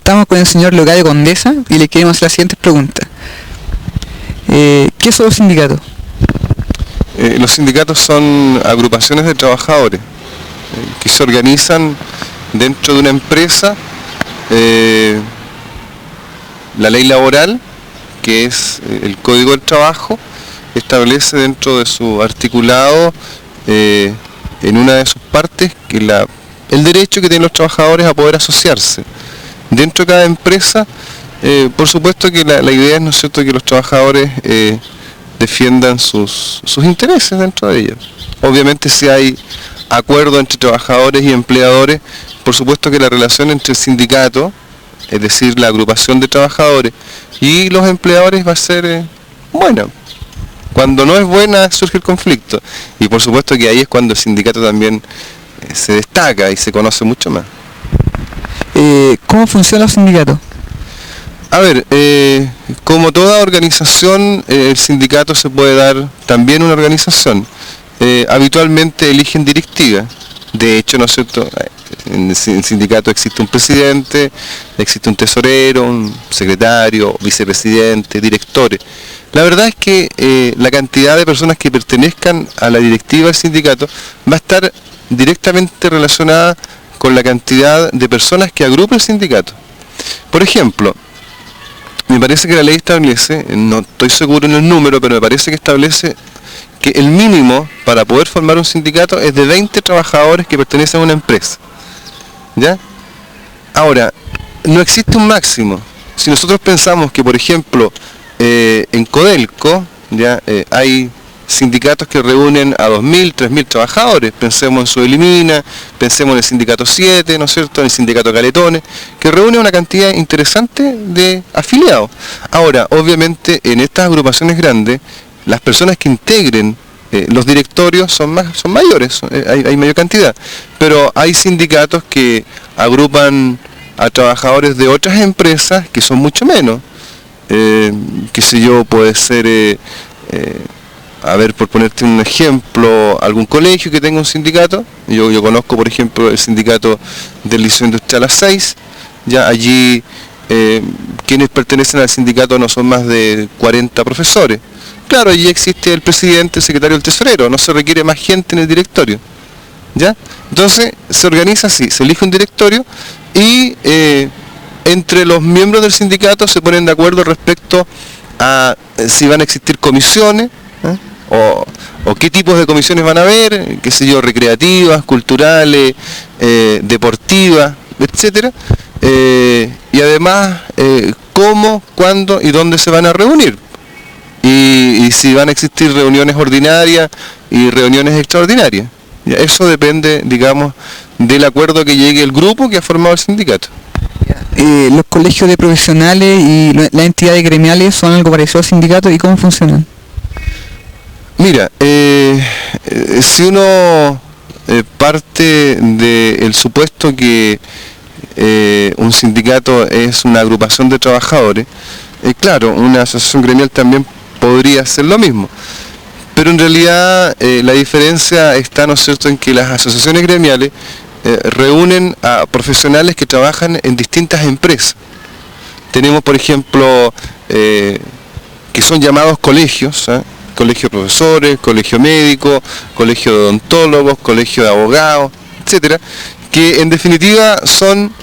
Estamos con el señor Locadio Condesa y le queremos hacer las siguientes preguntas. ¿Qué son los sindicatos? Los sindicatos son agrupaciones de trabajadores que se organizan dentro de una empresa. La ley laboral, que es el Código del Trabajo, establece dentro de su articulado, en una de sus partes, que el derecho que tienen los trabajadores a poder asociarse. Dentro de cada empresa, por supuesto que la idea es, ¿no es cierto?, que los trabajadores defiendan sus intereses dentro de ellos. Obviamente, si hay acuerdo entre trabajadores y empleadores, por supuesto que la relación entre el sindicato, es decir, la agrupación de trabajadores, y los empleadores va a ser buena. Cuando no es buena surge el conflicto, y por supuesto que ahí es cuando el sindicato también se destaca y se conoce mucho más. ¿Cómo funcionan los sindicatos? A ver, como toda organización, el sindicato se puede dar también una organización. Habitualmente eligen directiva. De hecho, ¿no es cierto?, en el sindicato existe un presidente, existe un tesorero, un secretario, vicepresidente, directores. La verdad es que la cantidad de personas que pertenezcan a la directiva del sindicato va a estar directamente relacionada con la cantidad de personas que agrupa el sindicato. Por ejemplo, me parece que la ley establece, no estoy seguro en el número, pero me parece que establece que el mínimo para poder formar un sindicato es de 20 trabajadores que pertenecen a una empresa. ¿Ya? Ahora, no existe un máximo. Si nosotros pensamos que, por ejemplo, en Codelco, ¿ya?, hay sindicatos que reúnen a 2.000, 3.000 trabajadores, pensemos en Subelimina, pensemos en el sindicato 7, ¿no es cierto?, en el sindicato Caletones, que reúne una cantidad interesante de afiliados. Ahora, obviamente, en estas agrupaciones grandes, las personas que integren los directorios son mayores, hay mayor cantidad, pero hay sindicatos que agrupan a trabajadores de otras empresas que son mucho menos. Qué sé yo, puede ser, a ver, por ponerte un ejemplo, algún colegio que tenga un sindicato. Yo conozco, por ejemplo, el sindicato del Liceo Industrial Las 6, ya allí quienes pertenecen al sindicato no son más de 40 profesores. Claro, allí existe el presidente, el secretario, el tesorero, no se requiere más gente en el directorio, ¿ya? Entonces se organiza así, se elige un directorio y entre los miembros del sindicato se ponen de acuerdo respecto a si van a existir comisiones, o qué tipos de comisiones van a haber, qué sé yo, recreativas, culturales, deportivas, etcétera, y además cómo, cuándo y dónde se van a reunir. Y si van a existir reuniones ordinarias y reuniones extraordinarias. Eso depende, digamos, del acuerdo que llegue el grupo que ha formado el sindicato. ¿Los colegios de profesionales y las entidades gremiales son algo parecido al sindicato y cómo funcionan? Mira, si uno parte del supuesto que un sindicato es una agrupación de trabajadores, claro, una asociación gremial también podría ser lo mismo, pero en realidad la diferencia está, ¿no es cierto?, en que las asociaciones gremiales reúnen a profesionales que trabajan en distintas empresas. Tenemos, por ejemplo, que son llamados colegios, colegio de profesores, colegio médico, colegio de odontólogos, colegio de abogados, etcétera, que en definitiva son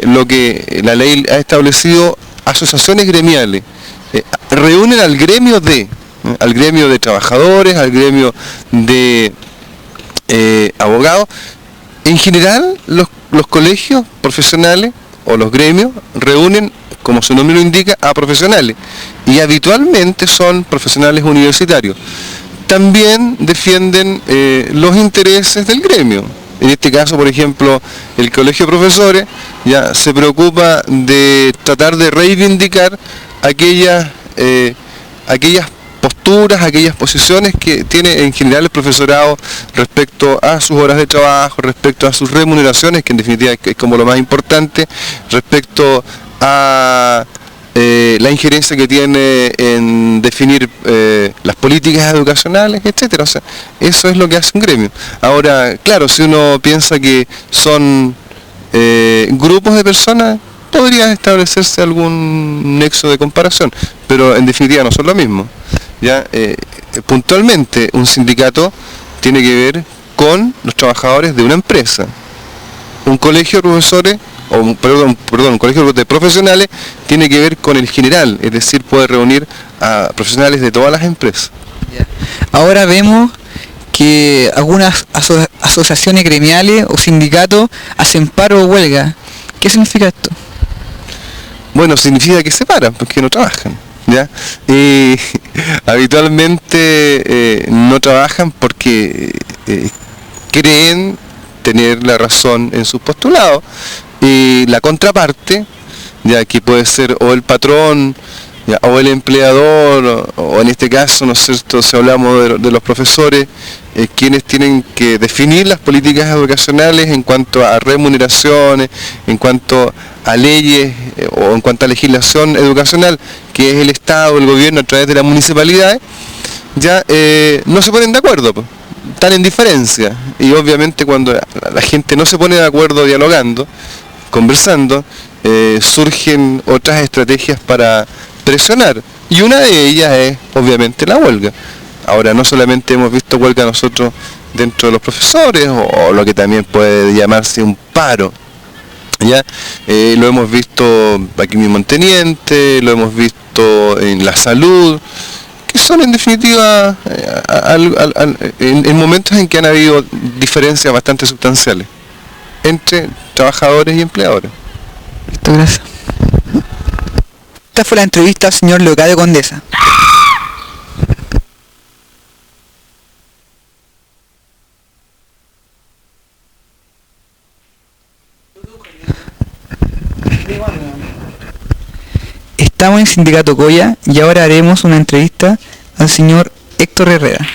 lo que la ley ha establecido asociaciones gremiales. Reúnen al gremio de trabajadores, al gremio de abogados. En general, los colegios profesionales o los gremios reúnen, como su nombre lo indica, a profesionales, y habitualmente son profesionales universitarios. También defienden los intereses del gremio. En este caso, por ejemplo, el colegio de profesores ya se preocupa de tratar de reivindicar aquellas posturas, aquellas posiciones que tiene en general el profesorado respecto a sus horas de trabajo, respecto a sus remuneraciones, que en definitiva es como lo más importante, respecto a la injerencia que tiene en definir las políticas educacionales, etcétera. O sea, eso es lo que hace un gremio. Ahora, claro, si uno piensa que son grupos de personas, podría establecerse algún nexo de comparación, pero en definitiva no son lo mismo. ¿Ya? Puntualmente, un sindicato tiene que ver con los trabajadores de una empresa. Un colegio de profesores, un colegio de profesionales tiene que ver con el general, es decir, puede reunir a profesionales de todas las empresas. Ahora vemos que algunas asociaciones gremiales o sindicatos hacen paro o huelga. ¿Qué significa esto? Bueno, significa que se paran, porque no trabajan. ¿Ya? Habitualmente no trabajan porque creen tener la razón en sus postulados. La contraparte, ya que puede ser o el patrón, ¿ya? O el empleador, o en este caso, ¿no es cierto?, si hablamos de los profesores, quienes tienen que definir las políticas educacionales en cuanto a remuneraciones, en cuanto a leyes o en cuanto a legislación educacional, que es el Estado, el gobierno a través de las municipalidades, ya no se ponen de acuerdo, pues, están en diferencia. Y obviamente cuando la gente no se pone de acuerdo dialogando, conversando, surgen otras estrategias para presionar, y una de ellas es obviamente la huelga. Ahora, no solamente hemos visto huelga nosotros dentro de los profesores, o lo que también puede llamarse un paro, ¿ya? Lo hemos visto aquí mismo en Teniente, lo hemos visto en la salud, que son en definitiva en momentos en que han habido diferencias bastante sustanciales entre trabajadores y empleadores. Listo, gracias. Esta fue la entrevista al señor Leocadio Condesa. Estamos en Sindicato Coya y ahora haremos una entrevista al señor Héctor Herrera.